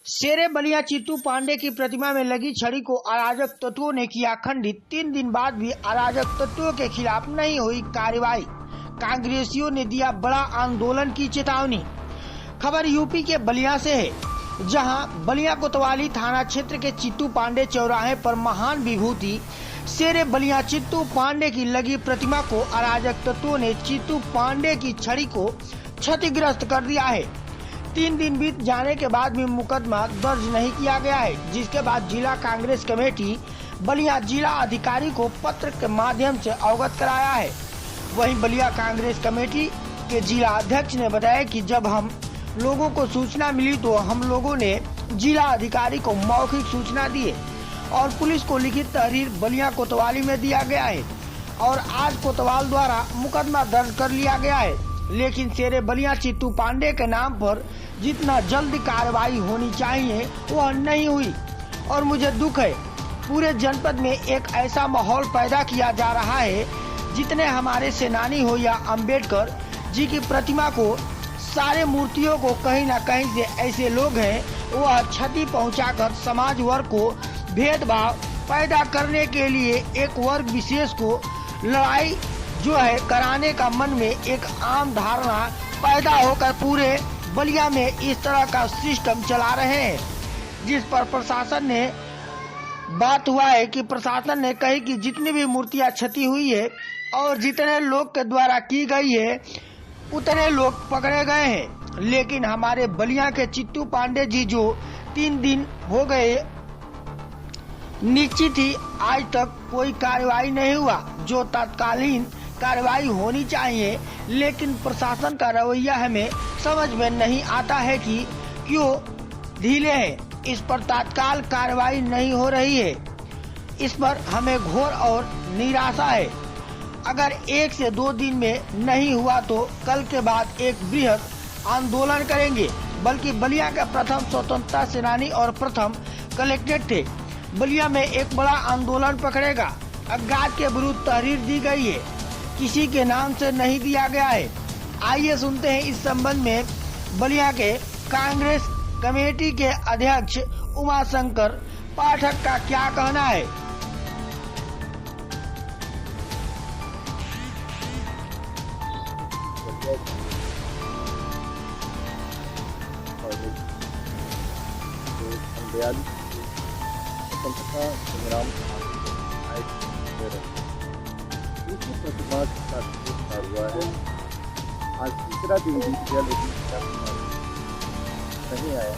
शेरे बलिया चित्तू पांडे की प्रतिमा में लगी छड़ी को अराजक तत्वों ने किया खंडित। 3 दिन बाद भी अराजक तत्वों के खिलाफ नहीं हुई कार्रवाई। कांग्रेसियों ने दिया बड़ा आंदोलन की चेतावनी। खबर यूपी के बलिया से है, जहां बलिया कोतवाली थाना क्षेत्र के चित्तू पांडे चौराहे पर महान विभूति शेरे बलिया चित्तू पांडे की लगी प्रतिमा को अराजक तत्वों ने चित्तू पांडे की छड़ी को क्षतिग्रस्त कर दिया है। 3 दिन बीत जाने के बाद भी मुकदमा दर्ज नहीं किया गया है, जिसके बाद जिला कांग्रेस कमेटी बलिया जिला अधिकारी को पत्र के माध्यम से अवगत कराया है। वहीं बलिया कांग्रेस कमेटी के जिला अध्यक्ष ने बताया कि जब हम लोगों को सूचना मिली तो हम लोगों ने जिला अधिकारी को मौखिक सूचना दी और पुलिस को लिखित तहरीर बलिया कोतवाली में दिया गया है और आज कोतवाल द्वारा मुकदमा दर्ज कर लिया गया है। लेकिन शेरे बलिया चित्तू पांडे के नाम पर जितना जल्द कार्रवाई होनी चाहिए वह नहीं हुई और मुझे दुख है। पूरे जनपद में एक ऐसा माहौल पैदा किया जा रहा है, जितने हमारे सेनानी हो या अंबेडकर जी की प्रतिमा को, सारे मूर्तियों को कहीं न कहीं से ऐसे लोग हैं वह क्षति पहुंचाकर समाज वर्ग को भेदभाव पैदा करने के लिए एक वर्ग विशेष को लड़ाई जो है कराने का मन में एक आम धारणा पैदा होकर पूरे बलिया में इस तरह का सिस्टम चला रहे हैं, जिस पर प्रशासन ने बात हुआ है कि प्रशासन ने कही कि जितनी भी मूर्तियां क्षति हुई है और जितने लोग के द्वारा की गई है उतने लोग पकड़े गए हैं। लेकिन हमारे बलिया के चित्तू पांडे जी जो 3 दिन हो गए निश्चित ही आज तक कोई कार्रवाई नहीं हुआ, जो तत्कालीन कार्रवाई होनी चाहिए। लेकिन प्रशासन का रवैया हमें समझ में नहीं आता है कि क्यों ढीले हैं। इस पर तत्काल कार्रवाई नहीं हो रही है। इस पर हमें घोर और निराशा है। अगर 1 से 2 दिन में नहीं हुआ तो कल के बाद एक बृहद आंदोलन करेंगे। बल्कि बलिया के प्रथम स्वतंत्रता सेनानी और प्रथम कलेक्टर थे। बलिया में एक बड़ा आंदोलन पकड़ेगा। अज्ञात के विरुद्ध तहरीर दी गई है, किसी के नाम से नहीं दिया गया है। आइए सुनते हैं इस संबंध में बलिया के कांग्रेस कमेटी के अध्यक्ष उमाशंकर पाठक का क्या कहना है। संग्राम प्रतिमा के साथ हुआ है। आज तीसरा दिन बीत गया लेकिन नहीं आया।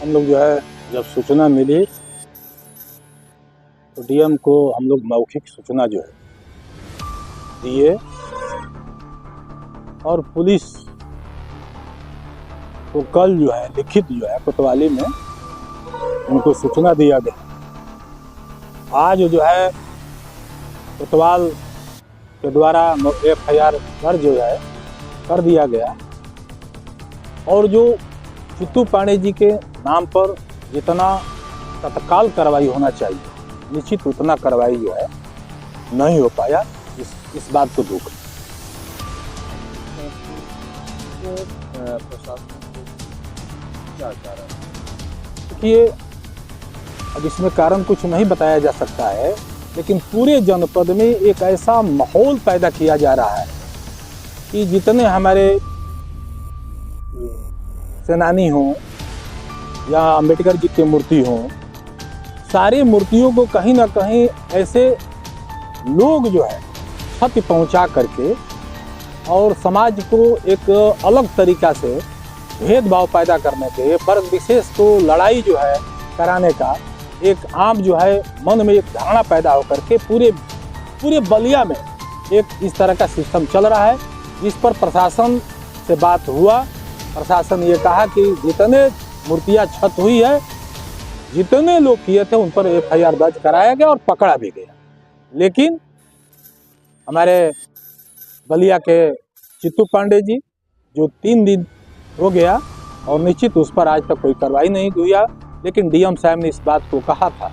हम लोग जो है जब सूचना मिली तो डीएम को हम लोग मौखिक सूचना जो है दिए और पुलिस को कल जो है लिखित जो है कोतवाली में उनको सूचना दिया गया। आज जो है कोतवाल के द्वारा FIR दर्ज जो है कर दिया गया और जो चित्तू पांडे जी के नाम पर जितना तत्काल कार्रवाई होना चाहिए निश्चित उतना कार्रवाई जो है नहीं हो पाया। इस बात को दुख देखिए, अब इसमें कारण कुछ नहीं बताया जा सकता है, लेकिन पूरे जनपद में एक ऐसा माहौल पैदा किया जा रहा है कि जितने हमारे सेनानी हों या अंबेडकर जी की मूर्ति हों, सारी मूर्तियों को कहीं ना कहीं ऐसे लोग जो है क्षति पहुंचा करके और समाज को एक अलग तरीका से भेदभाव पैदा करने के वर्ग विशेष को लड़ाई जो है कराने का एक आम जो है मन में एक धारणा पैदा होकर के पूरे बलिया में एक इस तरह का सिस्टम चल रहा है। जिस पर प्रशासन से बात हुआ, प्रशासन ये कहा कि जितने मूर्तियां क्षत हुई है, जितने लोग किए थे उन पर FIR दर्ज कराया गया और पकड़ा भी गया। लेकिन हमारे बलिया के चित्तू पांडे जी जो 3 दिन हो गया और निश्चित उस पर आज तक कोई कार्रवाई नहीं हुई। लेकिन डीएम साहब ने इस बात को कहा था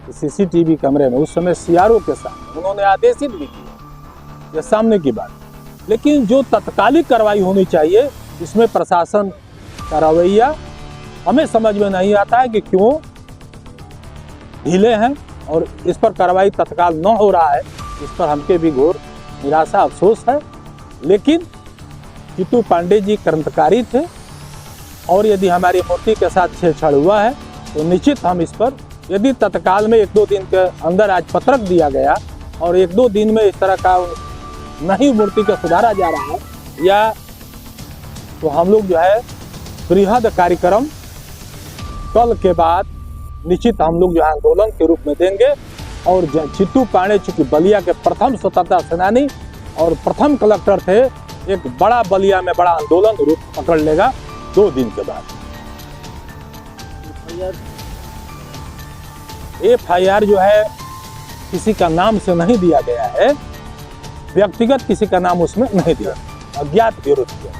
कि CCTV कैमरे में उस समय CRO के साथ उन्होंने आदेशित भी किया, यह सामने की बात लेकिन जो तत्कालिक कार्रवाई होनी चाहिए इसमें प्रशासन का रवैया हमें समझ में नहीं आता है कि क्यों ढीले हैं और इस पर कार्रवाई तत्काल न हो रहा है। इस पर हमके भी घोर निराशा अफसोस है। लेकिन जीतू पांडे जी क्रांतिकारी थे और यदि हमारी मूर्ति के साथ छेड़छाड़ हुआ है तो निश्चित हम इस पर, यदि तत्काल में 1-2 दिन के अंदर आज पत्रक दिया गया और 1-2 दिन में इस तरह का नहीं मूर्ति को सुधारा जा रहा है या तो हम लोग जो है बृहद कार्यक्रम कल के बाद निश्चित हम लोग जो है आंदोलन के रूप में देंगे। और जीतू पांडे चूंकि बलिया के प्रथम स्वतंत्रता सेनानी और प्रथम कलेक्टर थे, एक बड़ा बलिया में बड़ा आंदोलन रूप पकड़ लेगा 2 दिन के बाद। FIR जो है किसी का नाम से नहीं दिया गया है, व्यक्तिगत किसी का नाम उसमें नहीं दिया, अज्ञात विरोध किया।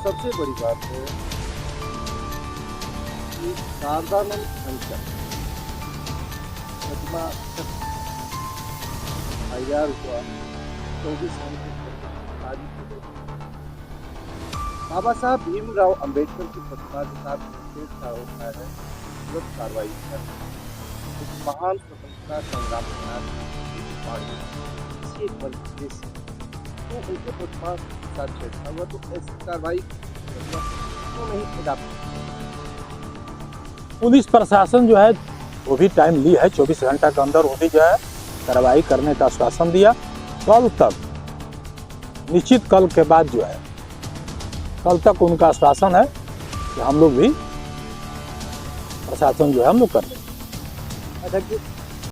सबसे बड़ी बात है कि शारदानंद अंचल प्रतिमा IR हुआ 24 बाबा साहब भीमराव अंबेडकर की प्रतिमा के साथ छेड़छाड़ होता है, तुरंत कार्रवाई करना। एक महान स्वतंत्रता संग्राम तो उनके प्रतिमा के साथ छेड़छाड़ हुआ तो ऐसी कार्रवाई क्यों नहीं अडॉप्ट? पुलिस प्रशासन जो है वो भी टाइम ली है, 24 घंटा के अंदर वो भी जो है कार्रवाई करने का आश्वासन दिया। कल तक निश्चित, कल के बाद जो है कल तक उनका आश्वासन है कि हम लोग भी प्रशासन जो है हम लोग कर लेंगे। अध्यक्ष